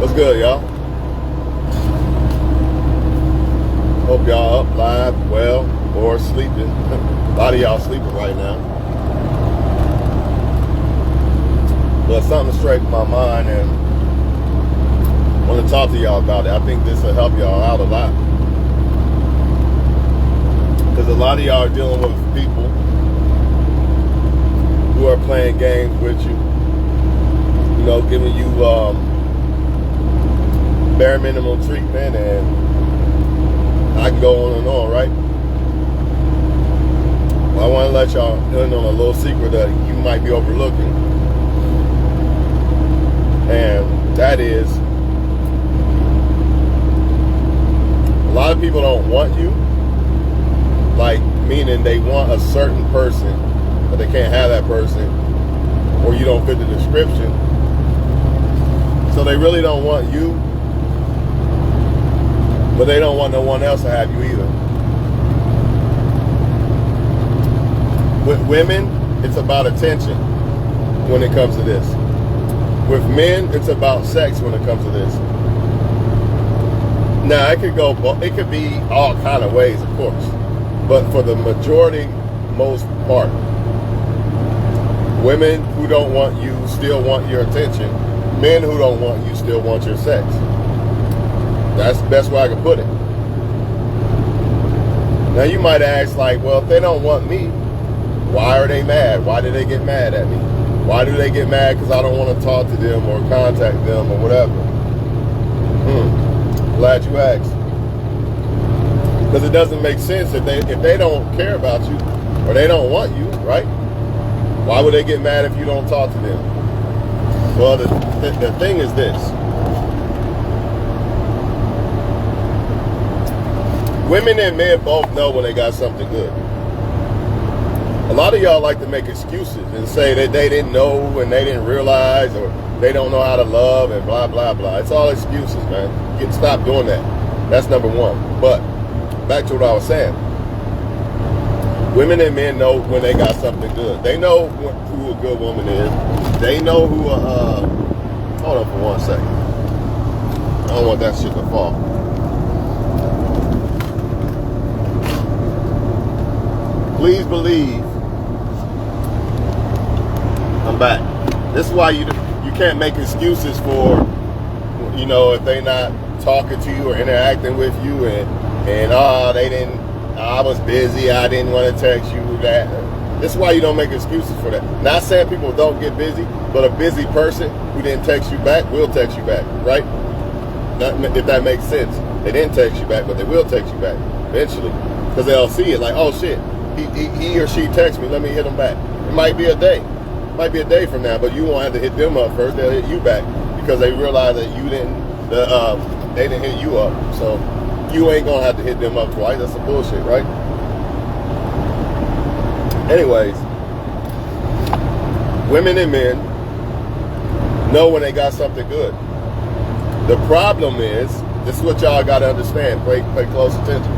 What's good, y'all? Hope y'all up, live, well, or sleeping. A lot of y'all sleeping right now. But something straight in my mind, and I want to talk to y'all about it. I think this will help y'all out a lot. Because a lot of y'all are dealing with people who are playing games with you. You know, giving you bare minimum treatment, and I can go on and on, right? Well, I want to let y'all in on a little secret that you might be overlooking. And that is, a lot of people don't want you, like, meaning they want a certain person, but they can't have that person, or you don't fit the description. So they really don't want you, but they don't want no one else to have you either. With women, it's about attention when it comes to this. With men, it's about sex when it comes to this. Now, it could be all kind of ways, of course, but for the majority, most part, women who don't want you still want your attention. Men who don't want you still want your sex. That's the best way I can put it. Now you might ask, like, well, if they don't want me, why are they mad? Why do they get mad at me? Why do they get mad because I don't want to talk to them or contact them or whatever? Glad you asked. Because it doesn't make sense if they don't care about you or they don't want you, right? Why would they get mad if you don't talk to them? Well, the thing is this. Women and men both know when they got something good. A lot of y'all like to make excuses and say that they didn't know and they didn't realize, or they don't know how to love and blah, blah, blah. It's all excuses, man. Stop doing that. That's number one. But back to what I was saying. Women and men know when they got something good. They know who a good woman is. They know who hold on for 1 second. I don't want that shit to fall. Please believe I'm back. This is why you can't make excuses for, you know, if they not talking to you or interacting with you and they didn't, I was busy, I didn't want to text you, that. This is why you don't make excuses for that. Not saying people don't get busy, but a busy person who didn't text you back will text you back, right? If that makes sense. They didn't text you back, but they will text you back eventually. Because they'll see it like, oh shit, he or she texts me, let me hit them back. It might be a day. It might be a day from now, but you won't have to hit them up first. They'll hit you back because they realize that they didn't hit you up. So you ain't gonna have to hit them up twice. That's some bullshit, right? Anyways, women and men know when they got something good. The problem is, this is what y'all gotta understand, pay close attention.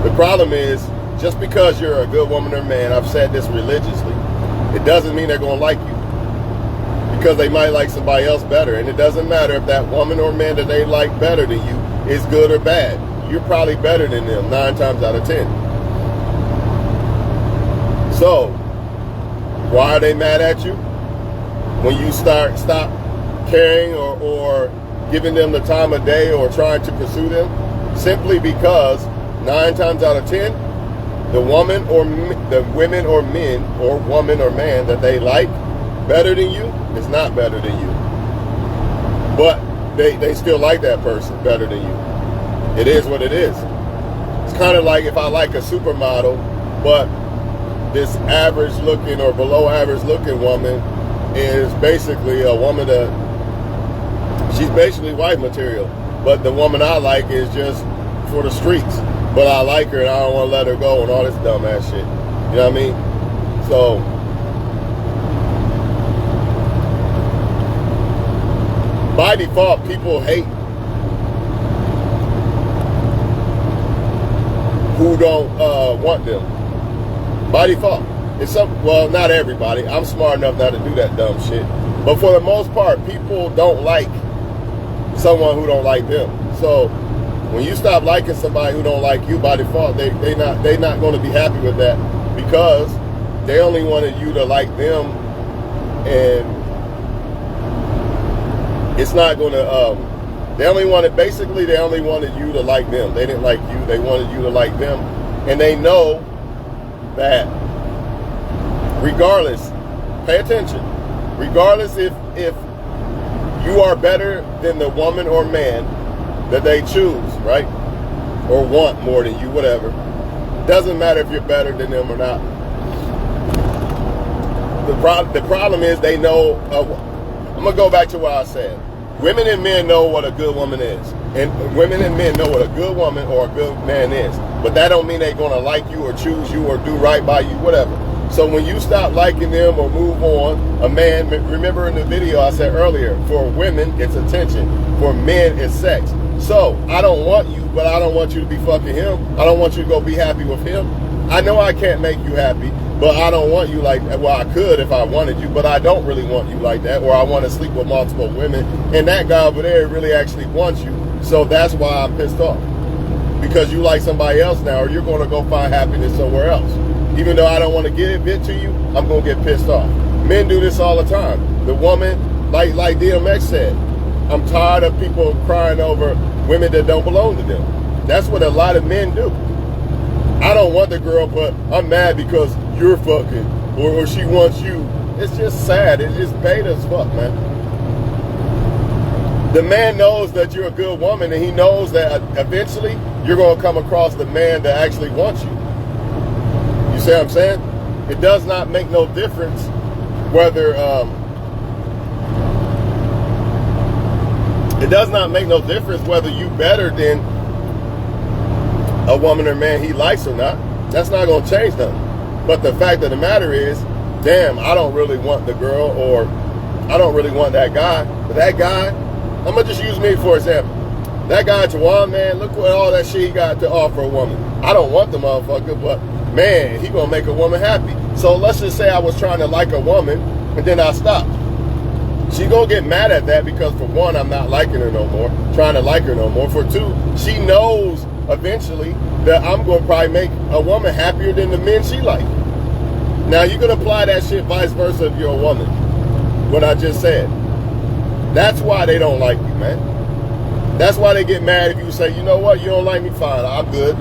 The problem is, just because you're a good woman or man, I've said this religiously, it doesn't mean they're gonna like you. Because they might like somebody else better. And it doesn't matter if that woman or man that they like better than you is good or bad. You're probably better than them 9 times out of 10. So, why are they mad at you? When you stop caring or giving them the time of day or trying to pursue them? Simply because 9 times out of 10, the woman or man that they like better than you is not better than you. But they still like that person better than you. It is what it is. It's kind of like if I like a supermodel, but this average looking or below average looking woman is basically a woman that she's basically wife material. But the woman I like is just for the streets. But I like her and I don't want to let her go and all this dumb ass shit. You know what I mean? So by default, people hate who don't want them. By default. Well, not everybody. I'm smart enough not to do that dumb shit. But for the most part, people don't like someone who don't like them. So when you stop liking somebody who don't like you by default, they not going to be happy with that, because they only wanted you to like them, and it's not going to. They only wanted you to like them. They didn't like you. They wanted you to like them, and they know that regardless. Pay attention. Regardless if you are better than the woman or man that they choose, right? Or want more than you, whatever. Doesn't matter if you're better than them or not. The problem is they know, I'm going to go back to what I said. Women and men know what a good woman is. And women and men know what a good woman or a good man is. But that don't mean they're going to like you or choose you or do right by you, whatever. So when you stop liking them or move on, a man, remember in the video I said earlier, for women, it's attention. For men, it's sex. So I don't want you, but I don't want you to be fucking him. I don't want you to go be happy with him. I know I can't make you happy, but I don't want you like, well, I could if I wanted you, but I don't really want you like that, or I want to sleep with multiple women, and that guy over there really actually wants you. So that's why I'm pissed off. Because you like somebody else now, or you're going to go find happiness somewhere else. Even though I don't want to give it to you, I'm going to get pissed off. Men do this all the time. The woman, like DMX said, I'm tired of people crying over women that don't belong to them. That's what a lot of men do. I don't want the girl, but I'm mad because you're fucking, or she wants you. It's just sad. It's beta as fuck, man. The man knows that you're a good woman, and he knows that eventually you're going to come across the man that actually wants you. You see what I'm saying? It does not make no difference whether you better than a woman or man he likes or not. That's not going to change nothing. But the fact of the matter is, damn, I don't really want the girl, or I don't really want that guy. But that guy, I'm going to just use me for example. That guy, Tawan, man, look what all that shit he got to offer a woman. I don't want the motherfucker, but man, he gonna make a woman happy. So let's just say I was trying to like a woman, and then I stopped. She gonna get mad at that because, for one, I'm not liking her no more, trying to like her no more. For two, she knows eventually that I'm gonna probably make a woman happier than the men she like. Now you can apply that shit vice versa if you're a woman. What I just said. That's why they don't like you, man. That's why they get mad if you say, you know what, you don't like me, fine, I'm good.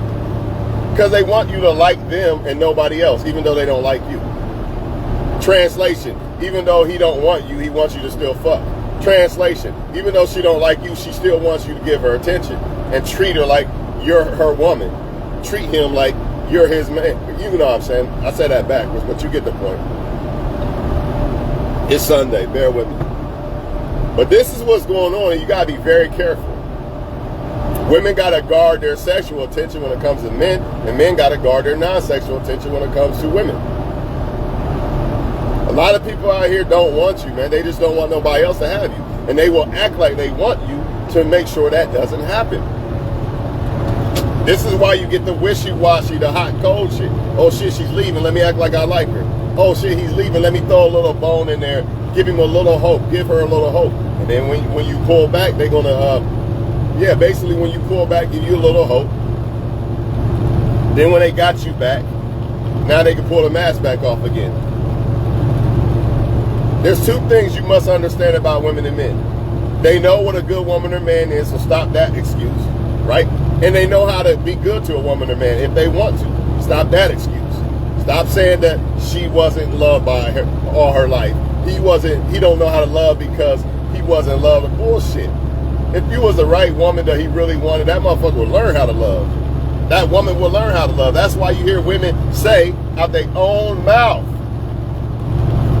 Because they want you to like them and nobody else, even though they don't like you. Translation, even though he don't want you, he wants you to still fuck. Translation, even though she don't like you, she still wants you to give her attention and treat her like you're her woman. Treat him like you're his man. You know what I'm saying? I said that backwards, but you get the point. It's Sunday, bear with me. But this is what's going on, and you gotta be very careful. Women got to guard their sexual attention when it comes to men, and men got to guard their non-sexual attention when it comes to women. A lot of people out here don't want you, man. They just don't want nobody else to have you. And they will act like they want you to make sure that doesn't happen. This is why you get the wishy-washy, the hot and cold shit. Oh shit, she's leaving, let me act like I like her. Oh shit, he's leaving, let me throw a little bone in there. Give him a little hope, give her a little hope. And then when you pull back, they're going to... basically when you pull back, give you a little hope. Then when they got you back, now they can pull the mask back off again. There's two things you must understand about women and men. They know what a good woman or man is, so stop that excuse, right? And they know how to be good to a woman or man if they want to. Stop that excuse. Stop saying that she wasn't loved by her all her life. He don't know how to love because he wasn't loved. Bullshit. If you was the right woman that he really wanted, that motherfucker would learn how to love. That woman will learn how to love. That's why you hear women say out their own mouth,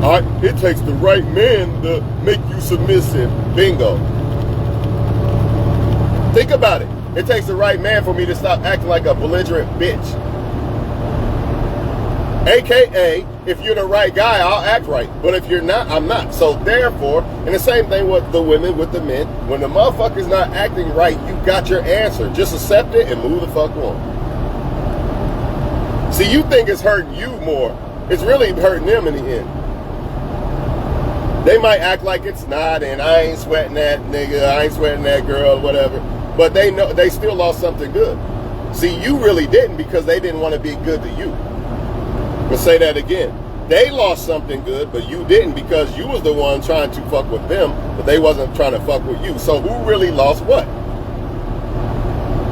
all right, it takes the right man to make you submissive. Bingo. Think about it. It takes the right man for me to stop acting like a belligerent bitch. AKA, if you're the right guy, I'll act right. But if you're not, I'm not. So therefore, and the same thing with the women, with the men, when the motherfucker's not acting right, you got your answer. Just accept it and move the fuck on. See, you think it's hurting you more. It's really hurting them in the end. They might act like it's not, and I ain't sweating that nigga, I ain't sweating that girl, whatever. But they know they still lost something good. See, you really didn't, because they didn't want to be good to you. We'll say that again. They lost something good, but you didn't, because you was the one trying to fuck with them, but they wasn't trying to fuck with you. So who really lost what?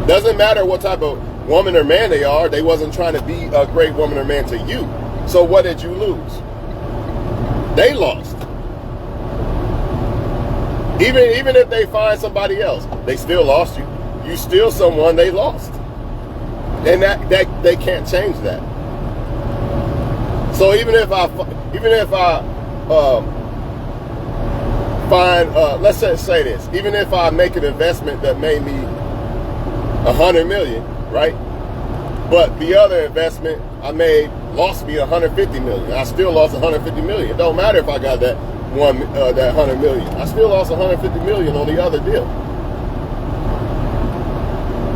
Doesn't matter what type of woman or man they are, they wasn't trying to be a great woman or man to you. So what did you lose? They lost. Even if they find somebody else, they still lost you. You still someone they lost. And that they can't change that. So even if I find, let's say this, even if I make an investment that made me $100 million, right? But the other investment I made lost me $150 million. I still lost $150 million. It don't matter if I got that that $100 million. I still lost $150 million on the other deal.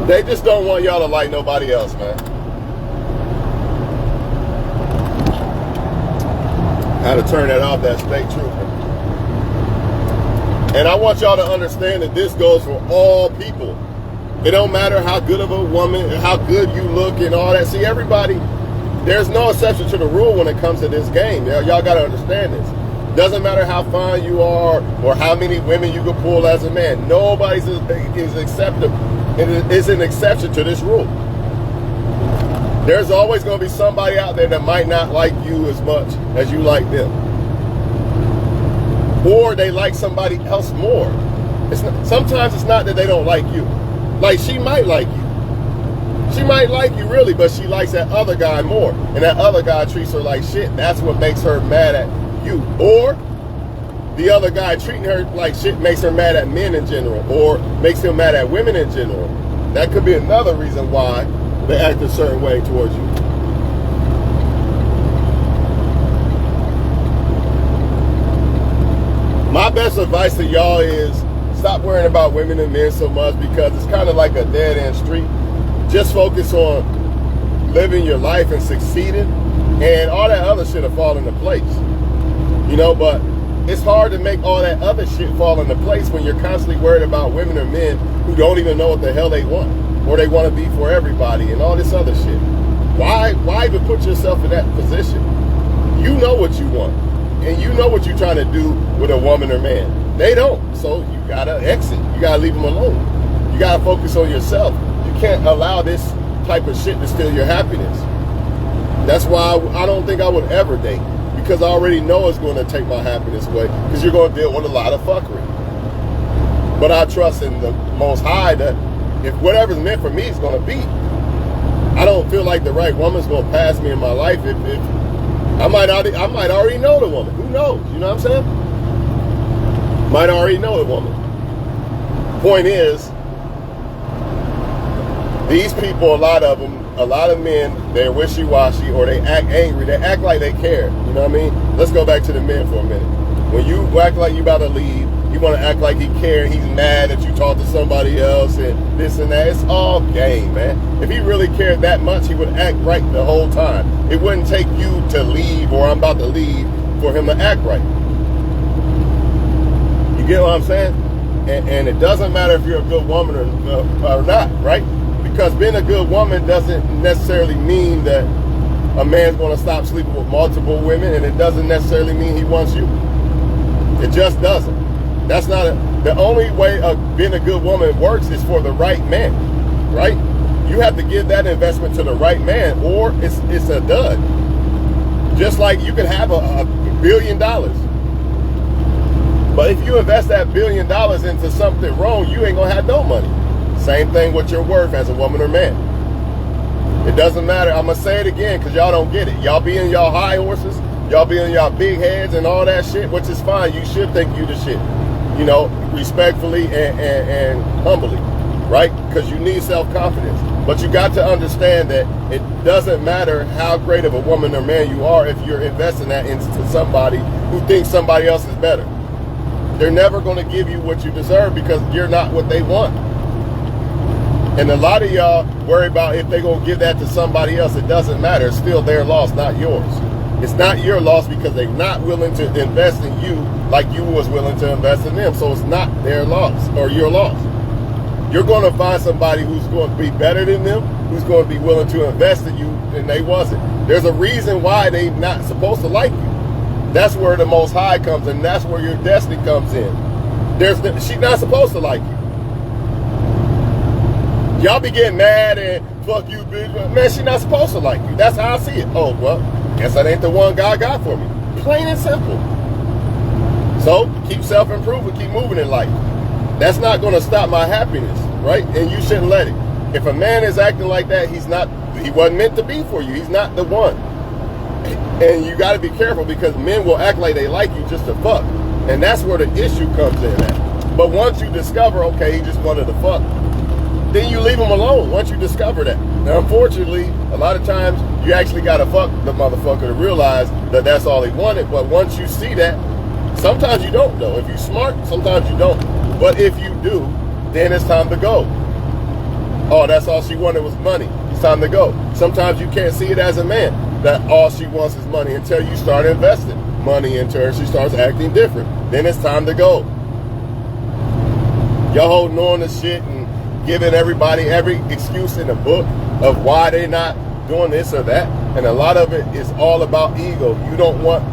They just don't want y'all to like nobody else, man. How to turn that off, that state trooper. And I want y'all to understand that this goes for all people. It don't matter how good of a woman, how good you look and all that. See, everybody, there's no exception to the rule when it comes to this game. Y'all got to understand this. Doesn't matter how fine you are or how many women you can pull as a man. Nobody is acceptable. It is an exception to this rule. There's always going to be somebody out there that might not like you as much as you like them. Or they like somebody else more. Sometimes it's not that they don't like you. Like, she might like you. She might like you really, but she likes that other guy more. And that other guy treats her like shit. That's what makes her mad at you. Or the other guy treating her like shit makes her mad at men in general, or makes him mad at women in general. That could be another reason why they act a certain way towards you. My best advice to y'all is stop worrying about women and men so much, because it's kind of like a dead-end street. Just focus on living your life and succeeding, and all that other shit will fall into place. You know, but it's hard to make all that other shit fall into place when you're constantly worried about women or men who don't even know what the hell they want, or they want to be for everybody and all this other shit. Why even put yourself in that position? You know what you want, and you know what you're trying to do with a woman or man. They don't, so you gotta exit. You gotta leave them alone. You gotta focus on yourself. You can't allow this type of shit to steal your happiness. That's why I don't think I would ever date, because I already know it's going to take my happiness away, because you're going to deal with a lot of fuckery. But I trust in the Most High that if whatever's meant for me is going to be. I don't feel like the right woman's going to pass me in my life. If I might already know the woman. Who knows? You know what I'm saying? Might already know the woman. Point is, these people, a lot of men, they're wishy-washy, or they act angry. They act like they care. You know what I mean? Let's go back to the men for a minute. When you act like you about to leave, you want to act like he cares. He's mad that you talked to somebody else and this and that. It's all game, man. If he really cared that much, he would act right the whole time. It wouldn't take you to leave, or I'm about to leave, for him to act right. You get what I'm saying? And it doesn't matter if you're a good woman or not, right? Because being a good woman doesn't necessarily mean that a man's going to stop sleeping with multiple women, and it doesn't necessarily mean he wants you. It just doesn't. That's not the only way of being a good woman works is for the right man, right? You have to give that investment to the right man, or it's a dud. Just like you can have a $1 billion, but if you invest that $1 billion into something wrong, you ain't gonna have no money. Same thing with your worth as a woman or man. It doesn't matter. I'm gonna say it again because y'all don't get it. Y'all be in y'all high horses, y'all be in y'all big heads and all that shit, which is fine. You should think you the shit, you know, respectfully and humbly, right? Because you need self-confidence. But you got to understand that it doesn't matter how great of a woman or man you are if you're investing that into somebody who thinks somebody else is better. They're never going to give you what you deserve because you're not what they want. And a lot of y'all worry about if they're going to give that to somebody else. It doesn't matter. It's still their loss, not yours. It's not your loss because they're not willing to invest in you like you was willing to invest in them. So it's not their loss or your loss. You're going to find somebody who's going to be better than them, who's going to be willing to invest in you, and they wasn't. There's a reason why they're not supposed to like you. That's where the Most High comes in. That's where your destiny comes in. She's not supposed to like you. Y'all be getting mad and fuck you, bitch. Man, she's not supposed to like you. That's how I see it. Oh, well, guess that ain't the one God got for me. Plain and simple. So, keep self-improving, keep moving in life. That's not going to stop my happiness, right? And you shouldn't let it. If a man is acting like that, he wasn't meant to be for you. He's not the one. And you got to be careful because men will act like they like you just to fuck. And that's where the issue comes in at. But once you discover, okay, he just wanted to fuck, then you leave him alone once you discover that. Now, unfortunately, a lot of times you actually got to fuck the motherfucker to realize that that's all he wanted. But once you see that, sometimes you don't, though. If you're smart, sometimes you don't. But if you do, then it's time to go. Oh, that's all she wanted was money. It's time to go. Sometimes you can't see it as a man that all she wants is money until you start investing money into her. She starts acting different. Then it's time to go. Y'all holding on to shit and giving everybody every excuse in the book of why they're not doing this or that. And a lot of it is all about ego. You don't want,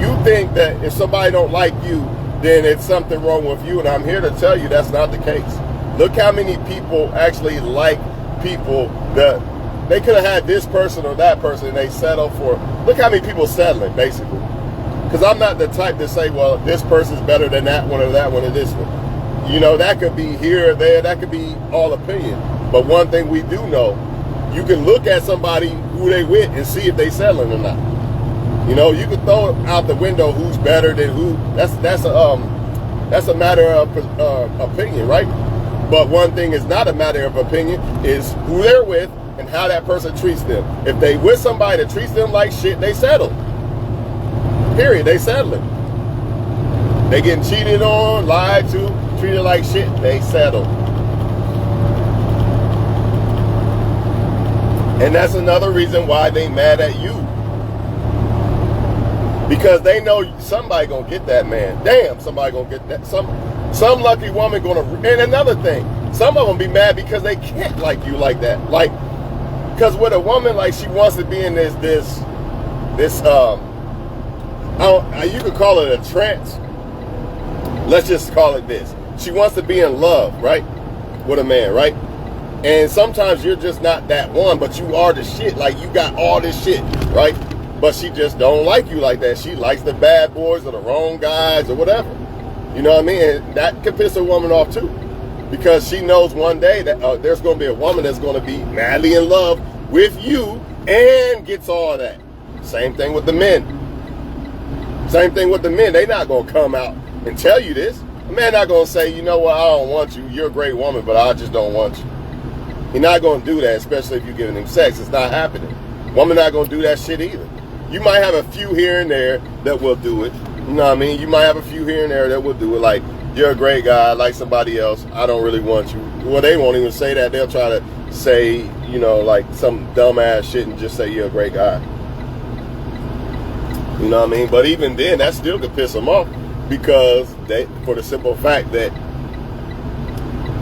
you think that if somebody don't like you, then it's something wrong with you. And I'm here to tell you that's not the case. Look how many people actually like people that they could have had this person or that person and they settle for. Look how many people settling, basically. Because I'm not the type to say, well, this person's better than that one or that one or this one. You know, that could be here or there. That could be all opinion. But one thing we do know, you can look at somebody who they with and see if they settling or not. You know, you can throw out the window who's better than who. That's a matter of opinion, right? But one thing is not a matter of opinion is who they're with and how that person treats them. If they with somebody that treats them like shit, they settle. Period. They settling. They getting cheated on, lied to, treated like shit. They settle. And that's another reason why they mad at you. Because they know somebody gonna get that man. Damn, somebody gonna get that. Some lucky woman gonna. And another thing, some of them be mad because they can't like you like that. Like, because with a woman, like she wants to be in this you could call it a trance. Let's just call it this. She wants to be in love, right? With a man, right? And sometimes you're just not that one, but you are the shit. Like you got all this shit, right? But she just don't like you like that. She likes the bad boys or the wrong guys or whatever. You know what I mean? And that can piss a woman off too. Because she knows one day that there's going to be a woman that's going to be madly in love with you and gets all of that. Same thing with the men. Same thing with the men. They're not going to come out and tell you this. A man not going to say, you know what, I don't want you. You're a great woman, but I just don't want you. He's not going to do that, especially if you're giving him sex. It's not happening. Woman not going to do that shit either. You might have a few here and there that will do it. You know what I mean? You might have a few here and there that will do it. Like, you're a great guy, I like somebody else. I don't really want you. Well, they won't even say that. They'll try to say, you know, like some dumbass shit and just say you're a great guy. You know what I mean? But even then, that still could piss them off because for the simple fact that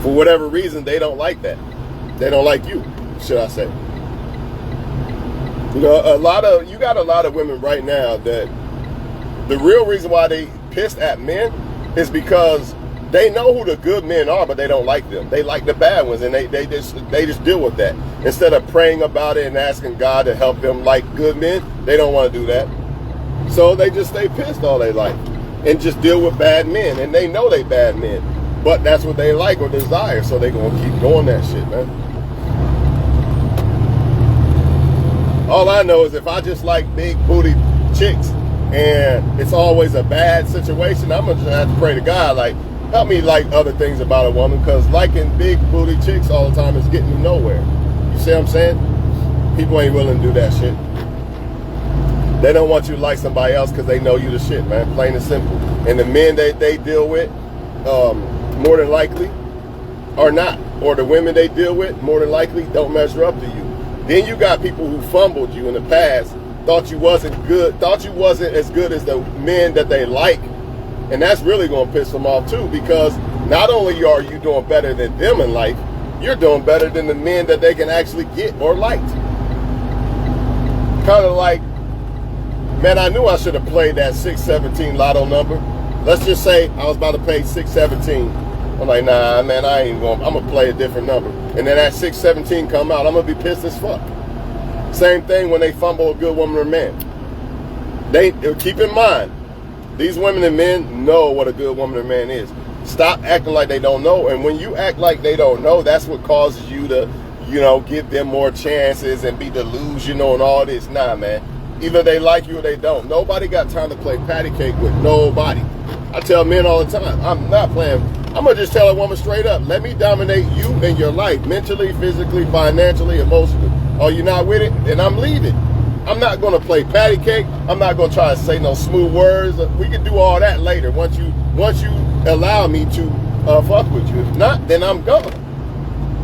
for whatever reason, they don't like that. They don't like you, should I say. You know, you got a lot of women right now that the real reason why they pissed at men is because they know who the good men are, but they don't like them. They like the bad ones, and they just deal with that. Instead of praying about it and asking God to help them like good men, they don't want to do that. So they just stay pissed all their life and just deal with bad men, and they know they bad men, but that's what they like or desire, so they gonna keep doing that shit, man. All I know is if I just like big booty chicks and it's always a bad situation, I'm gonna just have to pray to God, like, help me like other things about a woman, because liking big booty chicks all the time is getting me nowhere. You see what I'm saying? People ain't willing to do that shit. They don't want you to like somebody else because they know you the shit, man, plain and simple. And the men that they deal with, more than likely, are not. Or the women they deal with, more than likely, don't measure up to you. Then you got people who fumbled you in the past thought you wasn't good, thought you wasn't as good as the men that they like. And that's really going to piss them off too, because not only are you doing better than them in life, you're doing better than the men that they can actually get or like. Kind of like, man, I knew I should have played that 617 lotto number. Let's just say I was about to pay 617. I'm like, nah, man, I ain't going. I'm gonna play a different number. And then that 617 come out, I'm gonna be pissed as fuck. Same thing when they fumble a good woman or man. They keep in mind, these women and men know what a good woman or man is. Stop acting like they don't know. And when you act like they don't know, that's what causes you to, you know, give them more chances and be delusional and all this. Nah, man. Either they like you or they don't. Nobody got time to play patty cake with nobody. I tell men all the time, I'm not playing. I'm going to just tell a woman straight up, let me dominate you in your life, mentally, physically, financially, emotionally. Are you not with it? Then I'm leaving. I'm not going to play patty cake. I'm not going to try to say no smooth words. We can do all that later once you allow me to fuck with you. If not, then I'm gone.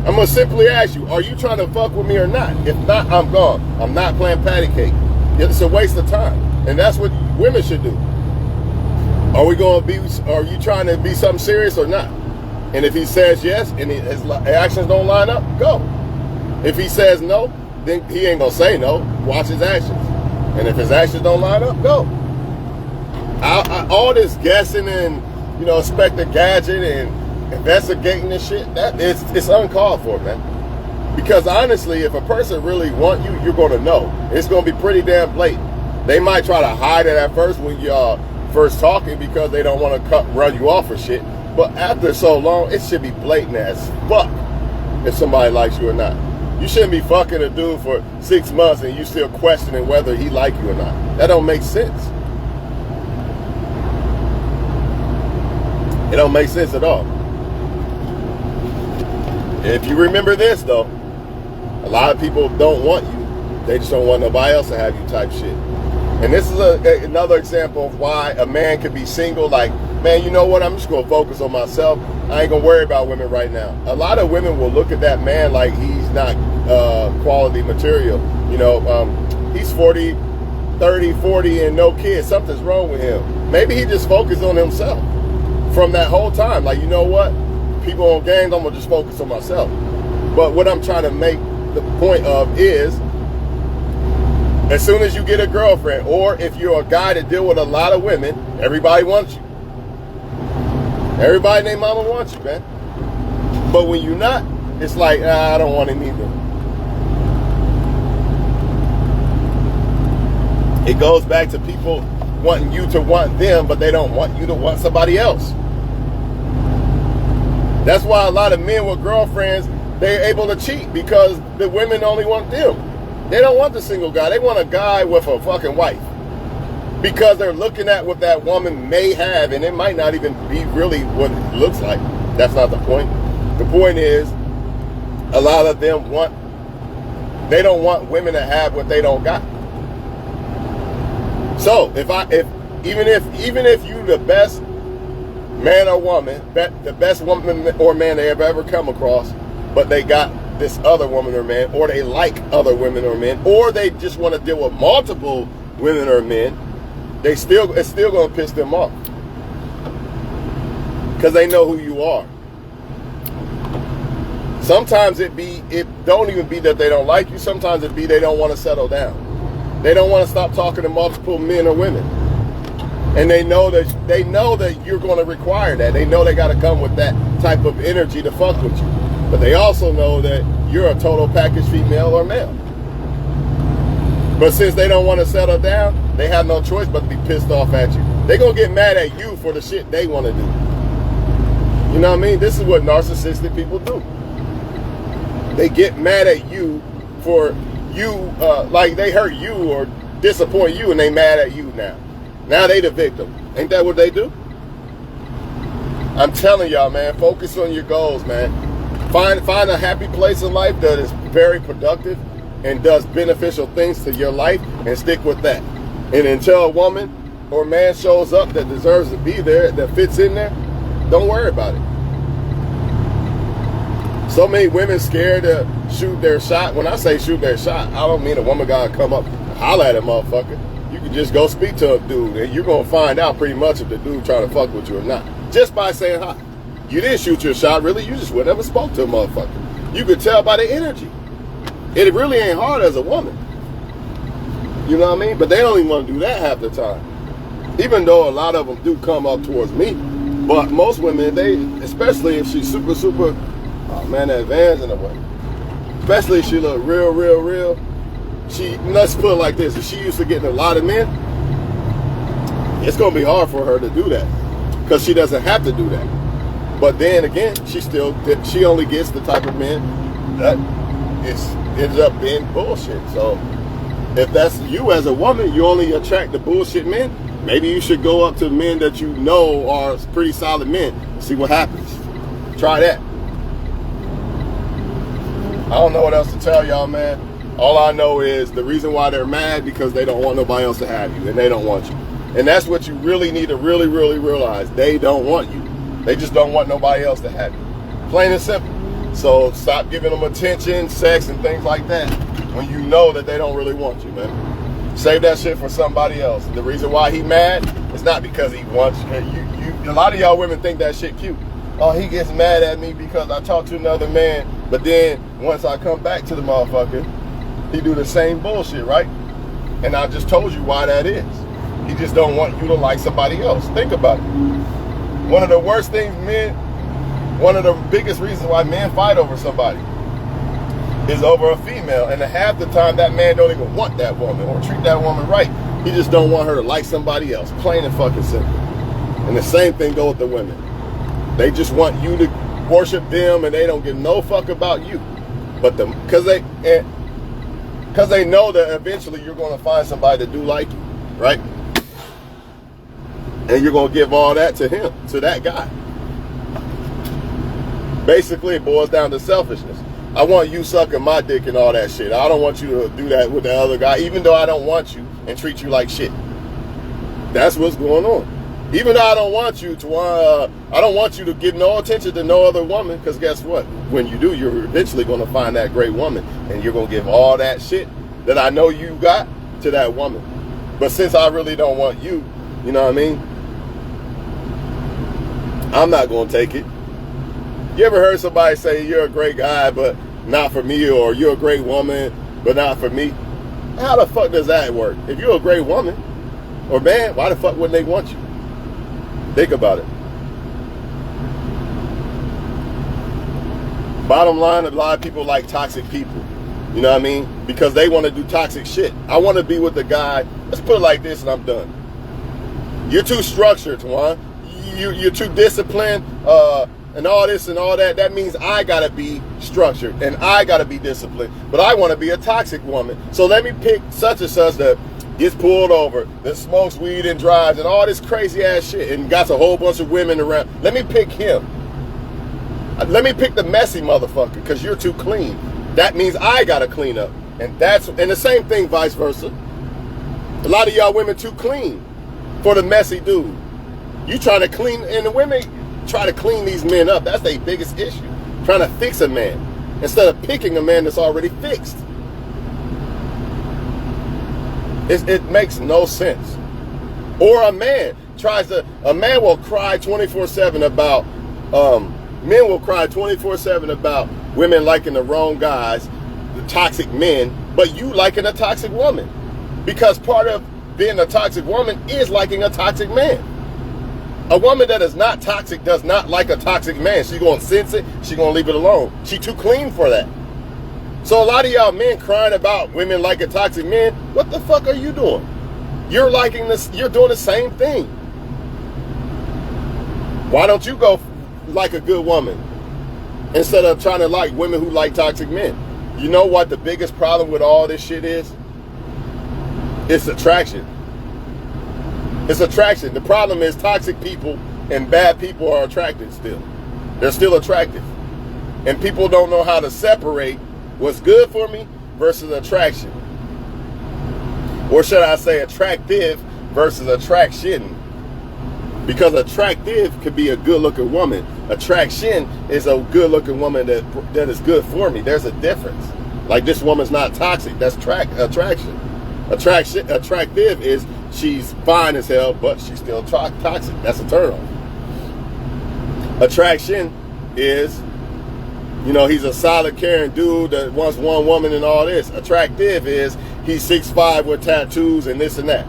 I'm going to simply ask you, are you trying to fuck with me or not? If not, I'm gone. I'm not playing patty cake. It's a waste of time. And that's what women should do. Are you trying to be something serious or not? And if he says yes and his actions don't line up, go. If he says no, then he ain't gonna say no. Watch his actions. And if his actions don't line up, go. All this guessing and, you know, Inspector Gadget and investigating this shit, it's uncalled for, man. Because honestly, if a person really want you, you're gonna know. It's gonna be pretty damn blatant. They might try to hide it at first when y'all first talking because they don't want to run you off or shit. But after so long, it should be blatant as fuck if somebody likes you or not. You shouldn't be fucking a dude for 6 months and you still questioning whether he like you or not. That don't make sense. It don't make sense at all. If you remember this though, a lot of people don't want you. They just don't want nobody else to have you type shit. And this is another example of why a man could be single. Like, man, you know what? I'm just going to focus on myself. I ain't going to worry about women right now. A lot of women will look at that man like he's not quality material. You know, he's 30, 40, and no kids. Something's wrong with him. Maybe he just focused on himself from that whole time. Like, you know what? People on games, I'm going to just focus on myself. But what I'm trying to make the point of is, as soon as you get a girlfriend, or if you're a guy that deal with a lot of women, everybody wants you. Everybody and their mama wants you, man. But when you're not, it's like, I don't want him either. It goes back to people wanting you to want them, but they don't want you to want somebody else. That's why a lot of men with girlfriends, they're able to cheat, because the women only want them. They don't want the single guy. They want a guy with a fucking wife. Because they're looking at what that woman may have, and it might not even be really what it looks like. That's not the point. The point is, a lot of them they don't want women to have what they don't got. So, even if you the best man or woman, the best woman or man they have ever come across, but they got this other woman or man, or they like other women or men, or they just want to deal with multiple women or men, it's still going to piss them off, because they know who you are. Sometimes it don't even be that they don't like you. Sometimes it be they don't want to settle down. They don't want to stop talking to multiple men or women, and they know that you're going to require that. They know they got to come with that type of energy to fuck with you. But they also know that you're a total package female or male. But since they don't want to settle down, they have no choice but to be pissed off at you. They're going to get mad at you for the shit they want to do. You know what I mean? This is what narcissistic people do. They get mad at you for you, like they hurt you or disappoint you, and they mad at you now. Now they the victim. Ain't that what they do? I'm telling y'all, man, focus on your goals, man. Find a happy place in life that is very productive and does beneficial things to your life, and stick with that. And until a woman or man shows up that deserves to be there, that fits in there, don't worry about it. So many women scared to shoot their shot. When I say shoot their shot, I don't mean a woman gotta come up holler at a motherfucker. You can just go speak to a dude, and you're gonna find out pretty much if the dude trying to fuck with you or not. Just by saying hi. You didn't shoot your shot, really. You just never spoke to a motherfucker. You could tell by the energy. It really ain't hard as a woman. You know what I mean? But they don't even want to do that half the time. Even though a lot of them do come up towards me. But most women, they, especially if she's super, oh man, advanced in a way. Especially if she look real. Let's put it like this. If she used to getting a lot of men, it's going to be hard for her to do that. Because she doesn't have to do that. But then again, she only gets the type of men that ends up being bullshit. So if that's you as a woman, you only attract the bullshit men, maybe you should go up to men that you know are pretty solid men. See what happens. Try that. I don't know what else to tell y'all, man. All I know is the reason why they're mad because they don't want nobody else to have you, and they don't want you. And that's what you really need to really realize. They don't want you. They just don't want nobody else to have you. Plain and simple. So stop giving them attention, sex, and things like that when you know that they don't really want you, man. Save that shit for somebody else. The reason why he mad is not because he wants you. A lot of y'all women think that shit cute. Oh, he gets mad at me because I talked to another man, but then once I come back to the motherfucker, he do the same bullshit, right? And I just told you why that is. He just don't want you to like somebody else. Think about it. One of the worst things one of the biggest reasons why men fight over somebody is over a female. And half the time that man don't even want that woman or treat that woman right. He just don't want her to like somebody else. Plain and fucking simple. And the same thing goes with the women. They just want you to worship them and they don't give no fuck about you. But because they know that eventually you're going to find somebody that do like you, right? And you're going to give all that to him, to that guy. Basically, it boils down to selfishness. I want you sucking my dick and all that shit. I don't want you to do that with the other guy, even though I don't want you and treat you like shit. That's what's going on. Even though I don't want you to, I don't want you to give no attention to no other woman, because guess what? When you do, you're eventually going to find that great woman, and you're going to give all that shit that I know you got to that woman. But since I really don't want you, you know what I mean? I'm not going to take it. You ever heard somebody say, you're a great guy, but not for me, or you're a great woman, but not for me? How the fuck does that work? If you're a great woman or man, why the fuck wouldn't they want you? Think about it. Bottom line, a lot of people like toxic people. You know what I mean? Because they want to do toxic shit. I want to be with the guy. Let's put it like this and I'm done. You're too structured, Twan. You're too disciplined, and all this and all that. That means I got to be structured and I got to be disciplined. But I want to be a toxic woman. So let me pick such and such that gets pulled over, that smokes weed and drives and all this crazy ass shit and got a whole bunch of women around. Let me pick him. Let me pick the messy motherfucker because you're too clean. That means I got to clean up. And the same thing vice versa. A lot of y'all women too clean for the messy dude. You trying to clean, and the women try to clean these men up. That's their biggest issue. Trying to fix a man instead of picking a man that's already fixed. It makes no sense. Or a man will cry 24/7 about, men will cry 24/7 about women liking the wrong guys, the toxic men, but you liking a toxic woman. Because part of being a toxic woman is liking a toxic man. A woman that is not toxic does not like a toxic man. She's going to sense it. She's going to leave it alone. She's too clean for that. So a lot of y'all men crying about women liking toxic men, what the fuck are you doing? You're liking this. You're doing the same thing. Why don't you go like a good woman instead of trying to like women who like toxic men? You know what the biggest problem with all this shit is? It's attraction. It's attraction. The problem is toxic people and bad people are attracted still. They're still attractive. And people don't know how to separate what's good for me versus attraction. Or should I say attractive versus attraction? Because attractive could be a good-looking woman. Attraction is a good-looking woman that is good for me. There's a difference. Like this woman's not toxic. That's attraction. Attractive is she's fine as hell, but she's still toxic. That's a turn on. Attraction is, you know, he's a solid, caring dude that wants one woman and all this. Attractive is he's 6'5" with tattoos and this and that.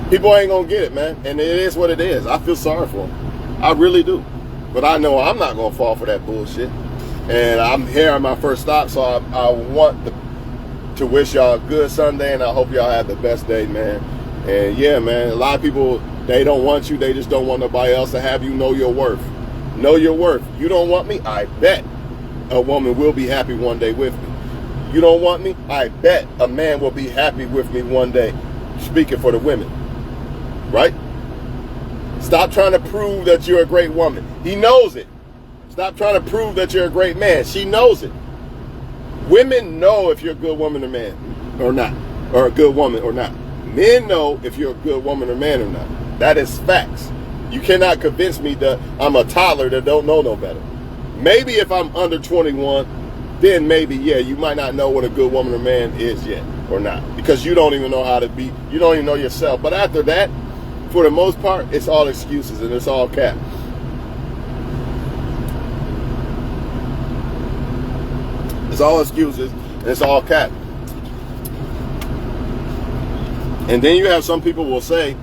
People ain't gonna get it, man. And it is what it is. I feel sorry for him. I really do. But I know I'm not gonna fall for that bullshit. And I'm here on my first stop, so I want to wish y'all a good Sunday, and I hope y'all have the best day, man. And yeah, man, a lot of people, they don't want you. They just don't want nobody else to have you. Know your worth. Know your worth. You don't want me? I bet a woman will be happy one day with me. You don't want me? I bet a man will be happy with me one day. Speaking for the women. Right? Stop trying to prove that you're a great woman. He knows it. Stop trying to prove that you're a great man. She knows it. Women know if you're a good woman or man or not. Or a good woman or not. Men know if you're a good woman or man or not. That is facts. You cannot convince me that I'm a toddler that don't know no better. Maybe if I'm under 21, then maybe, yeah, you might not know what a good woman or man is yet or not. Because you don't even know how to be. You don't even know yourself. But after that, for the most part, it's all excuses and it's all cap. It's all excuses and it's all cap. And then you have some people will say,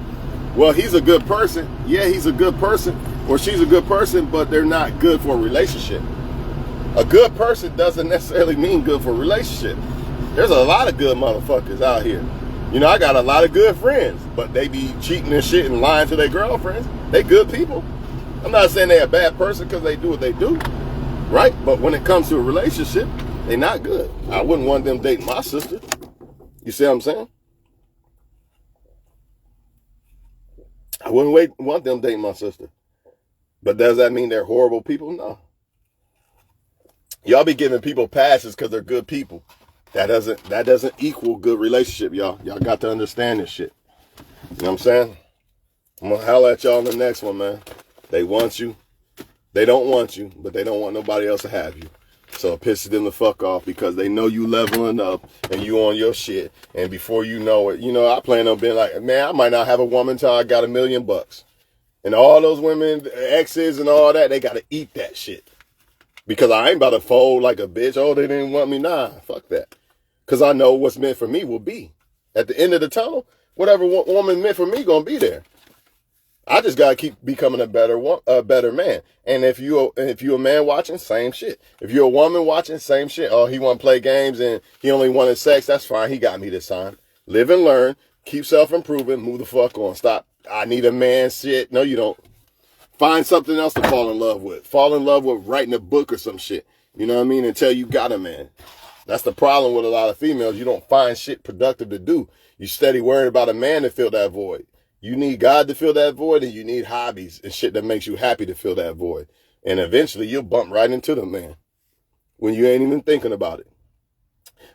well, he's a good person. Yeah, he's a good person. Or she's a good person, but they're not good for a relationship. A good person doesn't necessarily mean good for a relationship. There's a lot of good motherfuckers out here. You know, I got a lot of good friends, but they be cheating and shit and lying to their girlfriends. They good people. I'm not saying they're a bad person because they do what they do, right? But when it comes to a relationship, they're not good. I wouldn't want them dating my sister. You see what I'm saying? I wouldn't want them dating my sister. But does that mean they're horrible people? No. Y'all be giving people passes because they're good people. That doesn't equal good relationship, y'all. Y'all got to understand this shit. You know what I'm saying? I'm going to holler at y'all on the next one, man. They want you. They don't want you, but they don't want nobody else to have you. So it pisses them the fuck off because they know you leveling up and you on your shit. And before you know it, you know, I plan on being like, man, I might not have a woman until I got $1 million. And all those women, exes and all that, they got to eat that shit. Because I ain't about to fold like a bitch. Oh, they didn't want me. Nah, fuck that. Because I know what's meant for me will be. At the end of the tunnel, whatever woman meant for me gonna be there. I just gotta keep becoming a better man. And if you a man watching, same shit. If you're a woman watching, same shit. Oh, he want to play games and he only wanted sex. That's fine. He got me this time. Live and learn. Keep self-improving. Move the fuck on. Stop. I need a man shit. No, you don't. Find something else to fall in love with. Fall in love with writing a book or some shit. You know what I mean? Until you got a man. That's the problem with a lot of females. You don't find shit productive to do. You steady worried about a man to fill that void. You need God to fill that void, and you need hobbies and shit that makes you happy to fill that void. And eventually you'll bump right into the man when you ain't even thinking about it.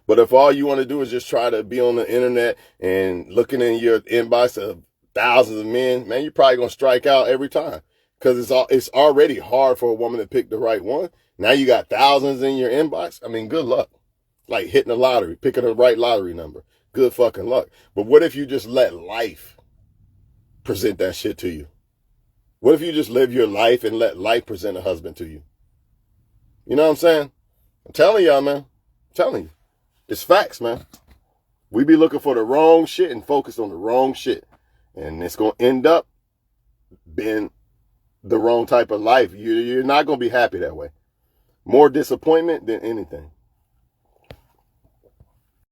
But if all you want to do is just try to be on the internet and looking in your inbox of thousands of men, man, you're probably going to strike out every time. Because it's already hard for a woman to pick the right one. Now you got thousands in your inbox. I mean, good luck. Like hitting the lottery, picking the right lottery number. Good fucking luck. But what if you just let life present that shit to you? What if you just live your life and let life present a husband to you? You know what I'm saying? I'm telling y'all, man. I'm telling you. It's facts, man. We be looking for the wrong shit and focused on the wrong shit. And it's going to end up being the wrong type of life. You're not going to be happy that way. More disappointment than anything.